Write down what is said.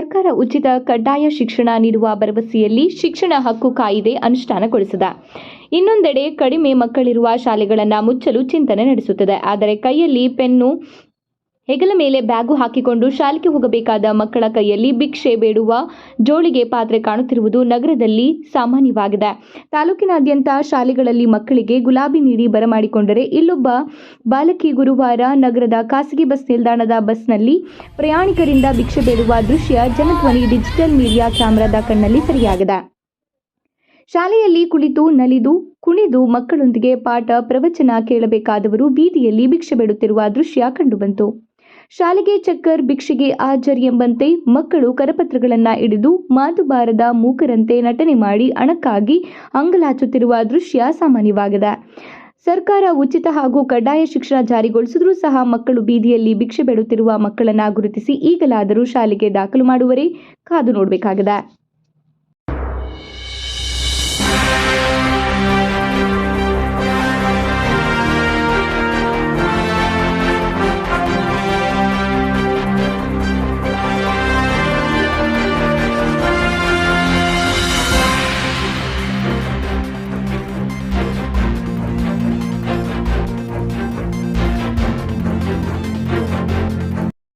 ಸರ್ಕಾರ ಉಚಿತ ಕಡ್ಡಾಯ ಶಿಕ್ಷಣ ನೀಡುವ ಭರವಸೆಯಲ್ಲಿ ಶಿಕ್ಷಣ ಹಕ್ಕು ಕಾಯಿದೆ ಅನುಷ್ಠಾನಗೊಳಿಸಿದೆ. ಇನ್ನೊಂದೆಡೆ ಕಡಿಮೆ ಮಕ್ಕಳಿರುವ ಶಾಲೆಗಳನ್ನು ಮುಚ್ಚಲು ಚಿಂತನೆ ನಡೆಸುತ್ತದೆ. ಆದರೆ ಕೈಯಲ್ಲಿ ಪೆನ್ನು, ಹೆಗಲ ಮೇಲೆ ಬ್ಯಾಗು ಹಾಕಿಕೊಂಡು ಶಾಲೆಗೆ ಹೋಗಬೇಕಾದ ಮಕ್ಕಳ ಕೈಯಲ್ಲಿ ಭಿಕ್ಷೆ ಬೇಡುವ ಜೋಳಿಗೆ ಪಾತ್ರೆ ಕಾಣುತ್ತಿರುವುದು ನಗರದಲ್ಲಿ ಸಾಮಾನ್ಯವಾಗಿದೆ. ತಾಲೂಕಿನಾದ್ಯಂತ ಶಾಲೆಗಳಲ್ಲಿ ಮಕ್ಕಳಿಗೆ ಗುಲಾಬಿ ನೀಡಿ ಬರಮಾಡಿಕೊಂಡರೆ ಇಲ್ಲೊಬ್ಬ ಬಾಲಕಿ ಗುರುವಾರ ನಗರದ ಖಾಸಗಿ ಬಸ್ ನಿಲ್ದಾಣದ ಬಸ್ನಲ್ಲಿ ಪ್ರಯಾಣಿಕರಿಂದ ಭಿಕ್ಷೆ ಬೇಡುವ ದೃಶ್ಯ ಜನಧ್ವನಿ ಡಿಜಿಟಲ್ ಮೀಡಿಯಾ ಕ್ಯಾಮೆರಾದ ಕಣ್ಣಲ್ಲಿ ಸೆರೆಯಾಗಿದೆ. ಶಾಲೆಯಲ್ಲಿ ಕುಳಿತು ನಲಿದು ಕುಣಿದು ಮಕ್ಕಳೊಂದಿಗೆ ಪಾಠ ಪ್ರವಚನ ಕೇಳಬೇಕಾದವರು ಬೀದಿಯಲ್ಲಿ ಭಿಕ್ಷೆ ಬೇಡುತ್ತಿರುವ ದೃಶ್ಯ ಕಂಡುಬಂತು. ಶಾಲೆಗೆ ಚಕ್ಕರ್, ಭಿಕ್ಷೆಗೆ ಹಾಜರ್ ಎಂಬಂತೆ ಮಕ್ಕಳು ಕರಪತ್ರಗಳನ್ನು ಹಿಡಿದು ಮಾತು ಬಾರದ ಮೂಕರಂತೆ ನಟನೆ ಮಾಡಿ ಹಣಕ್ಕಾಗಿ ಅಂಗಲಾಚುತ್ತಿರುವ ದೃಶ್ಯ ಸಾಮಾನ್ಯವಾಗಿದೆ. ಸರ್ಕಾರ ಉಚಿತ ಹಾಗೂ ಕಡ್ಡಾಯ ಶಿಕ್ಷಣ ಜಾರಿಗೊಳಿಸಿದರೂ ಸಹ ಮಕ್ಕಳು ಬೀದಿಯಲ್ಲಿ ಭಿಕ್ಷೆ ಬೇಡುತ್ತಿರುವ ಮಕ್ಕಳನ್ನು ಗುರುತಿಸಿ ಈಗಲಾದರೂ ಶಾಲೆಗೆ ದಾಖಲು ಮಾಡುವರೇ ಕಾದು ನೋಡಬೇಕಾಗಿದೆ.